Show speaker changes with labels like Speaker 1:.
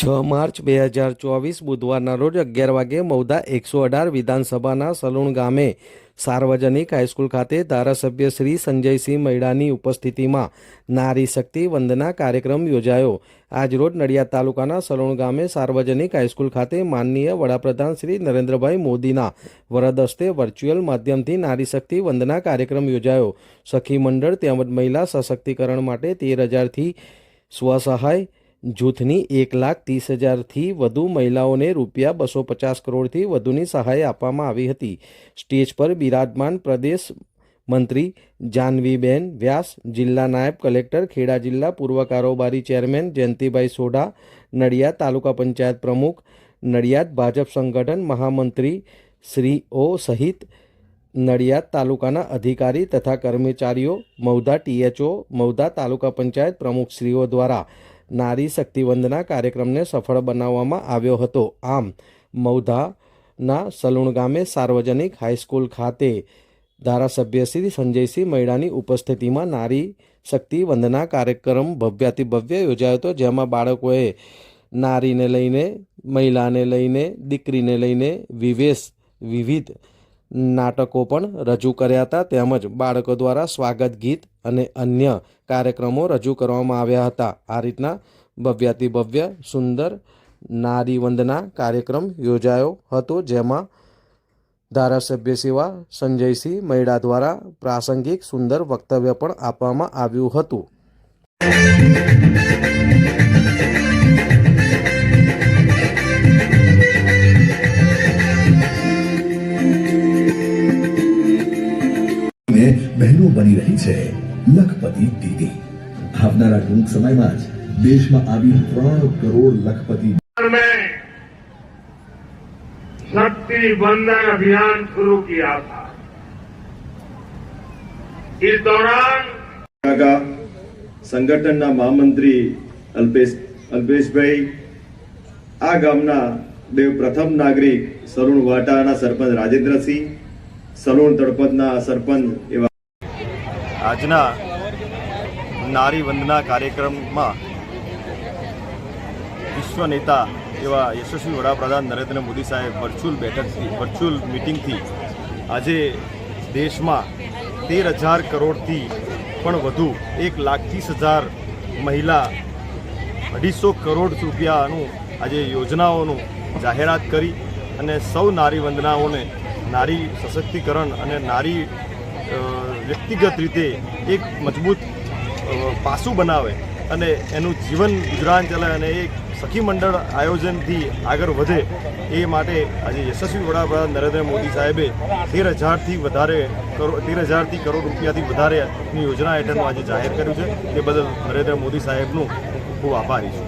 Speaker 1: 6 March 2024 બુધવારના રોજ 11 વાગે મૌદા 118 વિધાનસભાના સલુણ ગામે સાર્વજનિક હાઈસ્કૂલ ખાતે ધારાસભ્ય શ્રી સંજયસિંહ મૈડાની ઉપસ્થિતિમાં નારી શક્તિ વંદના કાર્યક્રમ યોજાયો। આજરોજ નડિયાદ તાલુકાના સલુણ ગામે સાર્વજનિક હાઈસ્કૂલ ખાતે માનનીય વડાપ્રધાન શ્રી નરેન્દ્રભાઈ મોદીના વરદ હસ્તે વર્ચ્યુઅલ માધ્યમથી નારી શક્તિ વંદના કાર્યક્રમ યોજાયો। સખી મંડળ તેમજ મહિલા સશક્તિકરણ માટે 13,000થી સ્વસહાય જૂથની 1,30,000થી વધુ મહિલાઓને ₹250 કરોડથી વધુની સહાય આપવામાં આવી હતી। સ્ટેજ પર બિરાજમાન પ્રદેશ મંત્રી જાનવીબેન વ્યાસ, જિલ્લા નાયબ કલેક્ટર ખેડા જિલ્લા, પૂર્વ કારોબારી ચેરમેન જયંતિભાઈ સોઢા, નડિયાદ તાલુકા પંચાયત પ્રમુખ, નડિયાદ ભાજપ સંગઠન મહામંત્રી શ્રીઓ સહિત નડિયાદ તાલુકાના અધિકારી તથા કર્મચારીઓ, મૌદા THO, મૌદા તાલુકા પંચાયત પ્રમુખશ્રીઓ દ્વારા નારી શક્તિ વંદના કાર્યક્રમને સફળ બનાવવામાં આવ્યો હતો। આમ મૌદાના સલુણ ગામે સાર્વજનિક હાઈસ્કૂલ ખાતે ધારાસભ્ય શ્રી સંજયસિંહ મૈડાની ઉપસ્થિતિમાં નારી શક્તિ વંદના કાર્યક્રમ ભવ્યાતિ ભવ્ય યોજાયો હતો, જેમાં બાળકોએ નારીને લઈને, મહિલાને લઈને, દીકરીને લઈને વિવિધ નાટકો પણ રજૂ કર્યા હતા, તેમજ બાળકો દ્વારા સ્વાગત ગીત અને અન્ય કાર્યક્રમો રજૂ કરવામાં આવ્યા હતા। આ રીતના ભવ્યાતિ ભવ્ય સુંદર નારી વંદના કાર્યક્રમ યોજાયો હતો, જેમાં ધારાસભ્ય સેવા સંજયસિંહ મૈડા દ્વારા પ્રાસંગિક સુંદર વક્તવ્ય પણ આપવામાં આવ્યું હતું।
Speaker 2: બહેનો બની રહી છે લખપતિ દીદી। આવનારા ટૂંક સમયમાં જ દેશમાં આવી 3 કરોડ લખપતિ
Speaker 3: शक्ति वंदन अभियान शुरू किया था। इस दौरान
Speaker 4: संगठनना महामंत्री अल्पेशभाई, आ गामना देव प्रथम नागरिक सलूण वाटाना सरपंच राजेन्द्रसिंह, सलूण तड़पदना सरपंच एवा
Speaker 5: આજના નારી વંદના કાર્યક્રમમાં વિશ્વ નેતા એવા યશસ્વી વડાપ્રધાન નરેન્દ્ર મોદી સાહેબ વર્ચ્યુઅલ મીટિંગથી આજે દેશમાં 13,000 કરોડથી પણ વધુ 1,30,000 મહિલા 250 કરોડ રૂપિયાનું આજે યોજનાઓનું જાહેરાત કરી અને સૌ નારી વંદનાઓને નારી સશક્તિકરણ અને નારી વ્યક્તિગત રીતે એક મજબૂત પાસું બનાવે અને એનું જીવન ગુજરાન ચલાવે અને એક સખી મંડળ આયોજનથી આગળ વધે, એ માટે આજે યશસ્વી વડાપ્રધાન નરેન્દ્ર મોદી સાહેબે 13,000 કરોડ રૂપિયાથી વધારેની યોજના હેઠળનું આજે જાહેર કર્યું છે। એ બદલ નરેન્દ્ર મોદી સાહેબનું ખૂબ ખૂબ આભારી છું।